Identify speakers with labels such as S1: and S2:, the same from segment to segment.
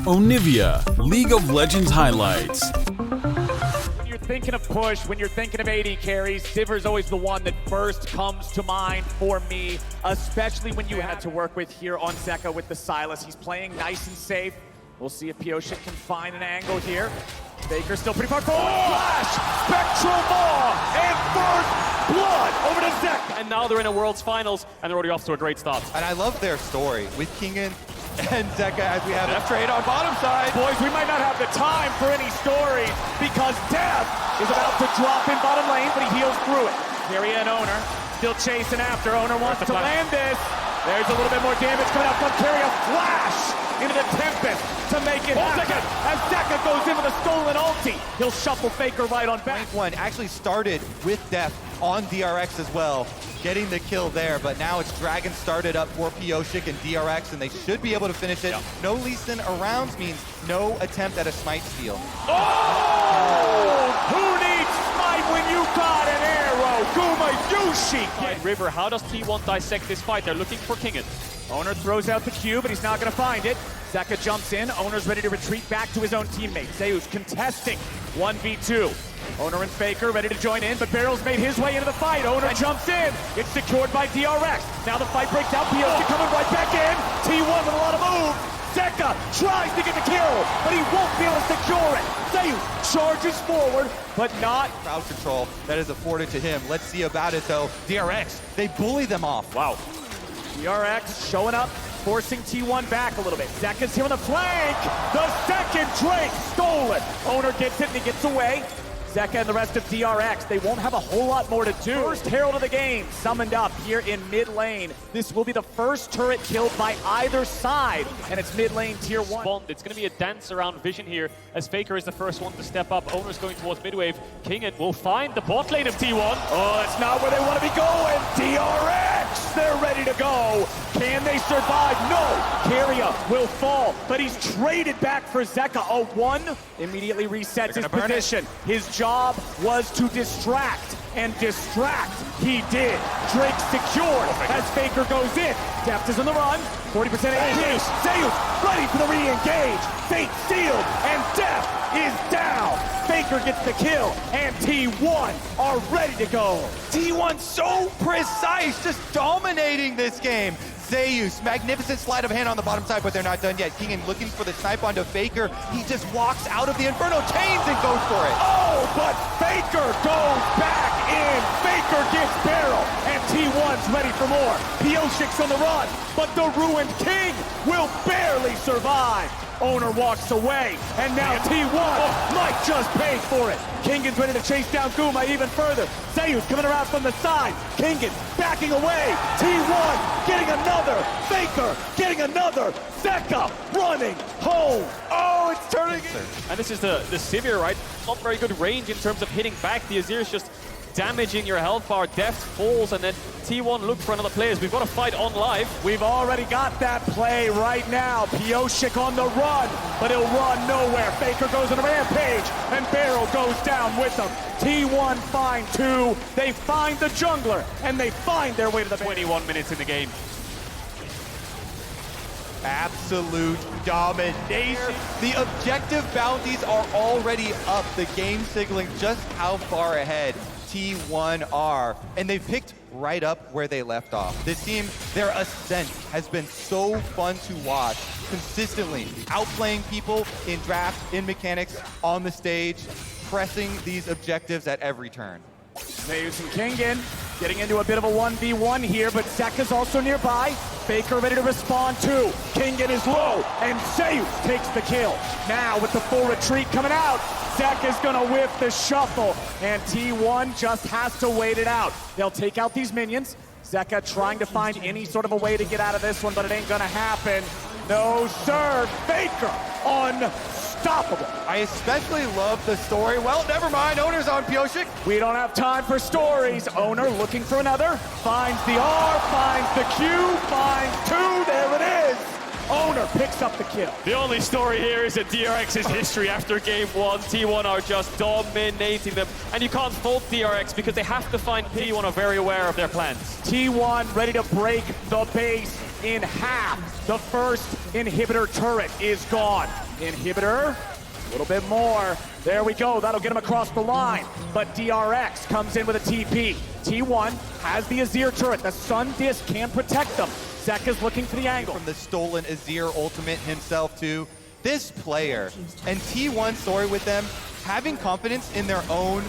S1: Onivia, League of Legends highlights.
S2: When you're thinking of push, when you're thinking of AD carries, Sivir's always the one that first comes to mind for me, especially when you had to work with here on Zeka with the Silas. He's playing nice and safe. We'll see if Pioshik can find an angle here. Baker still pretty far forward. Flash! Spectral Maw! And first blood over to Zeka.
S3: And now they're in a World's Finals, and they're already off to a great start.
S4: And I love their story with Kingen and Zeka as we have F trade on bottom side.
S2: Boys, we might not have the time for any stories because Death is about to drop in bottom lane, but he heals through it. Carry and Owner still chasing after. Owner wants to land this. There's a little bit more damage coming out from Carry. A flash into the Tempest to make it happen. As Zeka goes in with a stolen ulti, he'll shuffle Faker right on back.
S4: One actually started with Death on DRX as well, getting the kill there, but now it's Dragon started up for Pioshik and DRX, and they should be able to finish it.
S3: Yep.
S4: No Lee Sin arounds means no attempt at a smite steal.
S2: Oh! Who needs smite when you got an arrow? Guma Yushi!
S3: River, how does T1 dissect this fight? They're looking for Kingen.
S2: Owner throws out the cube, but he's not going to find it. Zeka jumps in. Owner's ready to retreat back to his own teammate. Zeus contesting 1v2. Owner and Faker ready to join in, but Barrel's made his way into the fight. Owner jumps in. It's secured by DRX. Now the fight breaks out. Pioshik coming right back in. T1 with a lot of moves. Zeka tries to get the kill, but he won't be able to secure it. Zeus charges forward, but not.
S4: Crowd control that is afforded to him. Let's see about it though. DRX, they bully them off.
S2: Wow. DRX showing up, forcing T1 back a little bit. Zeka's here on the flank. The second Drake stolen. Owner gets it and he gets away. Zeka and the rest of DRX, they won't have a whole lot more to do. First Herald of the game summoned up here in mid lane. This will be the first turret killed by either side, and it's mid lane tier 1.
S3: It's going to be a dance around Vision here, as Faker is the first one to step up. Owner's going towards midwave. Kingen will find the bot lane of T1.
S2: Oh, that's not where they want to be going. DRX, they're ready to go. Can they survive? No. Carrier will fall, but he's traded back for Zeka. A 1 immediately resets his position. His job was to distract, and distract he did. Drake secured as Faker goes in. Deft is on the run, 40% AD. Zeus ready for the re-engage. Fate sealed, and Deft is down. Faker gets the kill, and T1 are ready to go.
S4: T1 so precise, just dominating this game. Zeus, magnificent sleight of hand on the bottom side, but they're not done yet. Kingen looking for the snipe onto Faker. He just walks out of the Inferno chains and goes for it.
S2: Oh, but Faker goes back in. Faker gets Barrel, and T1's ready for more. Pioshik's on the run, but the Ruined King will barely survive. Owner walks away, and now T1 might just pay for it. Kingen's ready to chase down Guma even further. Zeus coming around from the side. Kingen backing away. T1 getting another. Faker getting another. Zeka running home. Oh, it's turning in.
S3: And this is the Sivir, right? Not very good range in terms of hitting back. The Azir is just damaging your health bar. Deft falls, and then T1 look for another player. We've got a fight on live.
S2: We've already got that play right now. Pioshik on the run, but he'll run nowhere. Faker goes on a rampage, and Barrel goes down with him. T1 find 2. They find the jungler, and they find their way to the
S3: 21 minutes in the game.
S4: Absolute domination. The objective bounties are already up. The game signaling just how far ahead T1 are, and they've picked right up where they left off. This team, their ascent has been so fun to watch, consistently outplaying people in draft, in mechanics, on the stage, pressing these objectives at every turn.
S2: Zeus and Kingen getting into a bit of a 1v1 here, but Zeka's also nearby. Faker ready to respond too. Kingen is low, and Zeus takes the kill. Now with the full retreat coming out, Zeka's gonna whip the shuffle, and T1 just has to wait it out. They'll take out these minions. Zeka trying to find any sort of a way to get out of this one, but it ain't gonna happen. No, sir. Faker unstoppable.
S4: I especially love the story. Well, never mind. Owner's on Pioshik.
S2: We don't have time for stories. Owner looking for another. Finds the R, finds the Q, finds 2. There it is. Owner picks up the kill.
S3: The only story here is that DRX's history after game 1. T1 are just dominating them, and you can't fault DRX because they have to find T1 are very aware of their plans.
S2: T1 ready to break the base in half. The first inhibitor turret is gone. Inhibitor, a little bit more. There we go, that'll get him across the line. But DRX comes in with a TP. T1 has the Azir turret. The Sun Disc can protect them. Zeka's looking for the angle.
S4: From the stolen Azir ultimate himself too. This player and T1 story with them, having confidence in their own.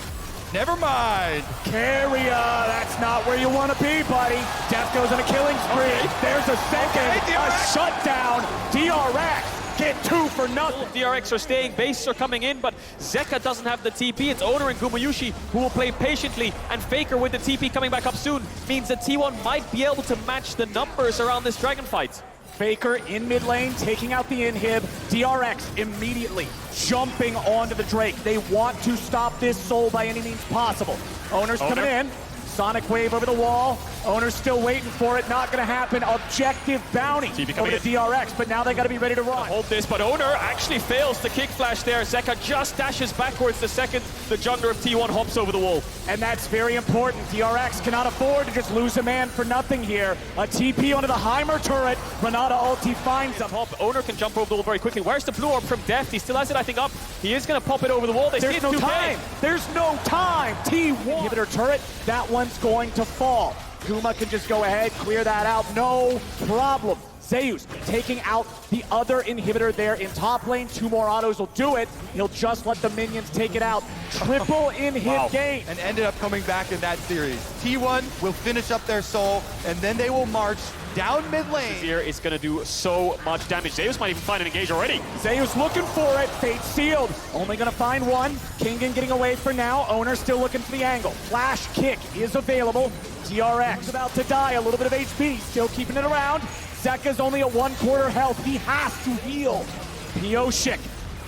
S4: Never mind.
S2: Carrier, that's not where you want to be, buddy. Death goes on a killing spree.
S3: Okay.
S2: There's a second,
S4: Okay,
S2: a
S4: DRX.
S2: shutdown. DRX get 2 for nothing.
S3: DRX are staying, bases are coming in, but Zeka doesn't have the TP. It's Owner and Gumayushi who will play patiently, and Faker with the TP coming back up soon means that T1 might be able to match the numbers around this dragon fight.
S2: Faker in mid lane, taking out the inhib. DRX immediately jumping onto the Drake. They want to stop this soul by any means possible. Owner's coming in. Sonic wave over the wall. Owner's still waiting for it. Not going to happen. Objective bounty over the DRX, but now they got to be ready to run.
S3: Hold this, but Owner actually fails the kick flash there. Zeka just dashes backwards the second the jungler of T1 hops over the wall.
S2: And that's very important. DRX cannot afford to just lose a man for nothing here. A TP onto the Heimer turret. Renata ulti finds him.
S3: Hop. Owner can jump over the wall very quickly. Where's the blue orb from Death? He still has it, I think, up. He is going to pop it over the wall. They see
S2: There's
S3: it's
S2: no
S3: too
S2: time.
S3: big.
S2: There's no time. T1 inhibitor turret. That one's going to fall. Kuma can just go ahead, clear that out. No problem. Zeus taking out the other inhibitor there in top lane. 2 more autos will do it. He'll just let the minions take it out. Triple inhib game.
S4: And ended up coming back in that series. T1 will finish up their soul, and then they will march down mid lane.
S3: Here is going to do so much damage. Zeus might even find an engage already.
S2: Zeus looking for it. Fate sealed. Only going to find one. Kingen getting away for now. Owner still looking for the angle. Flash kick is available. DRX about to die. A little bit of HP. Still keeping it around. Zeka's only at 1/4 health. He has to heal. Pioshik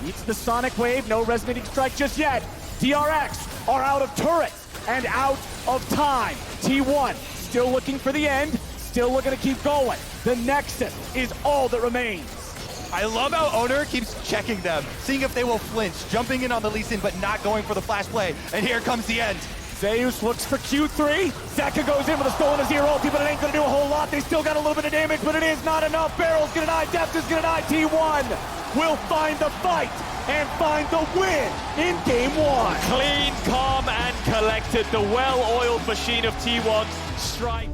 S2: eats the Sonic Wave. No resonating strike just yet. DRX are out of turret and out of time. T1 still looking for the end. Still looking to keep going. The Nexus is all that remains.
S4: I love how Owner keeps checking them, seeing if they will flinch, jumping in on the Lee Sin, but not going for the flash play. And here comes the end.
S2: Zeus looks for Q3. Zeka goes in with a stolen Azir ulti, but it ain't gonna do a whole lot. They still got a little bit of damage, but it is not enough. Barrel's gonna die, Depth is gonna die. T1 will find the fight and find the win in game 1.
S3: Clean, calm, and collected. The well-oiled machine of T1 strike.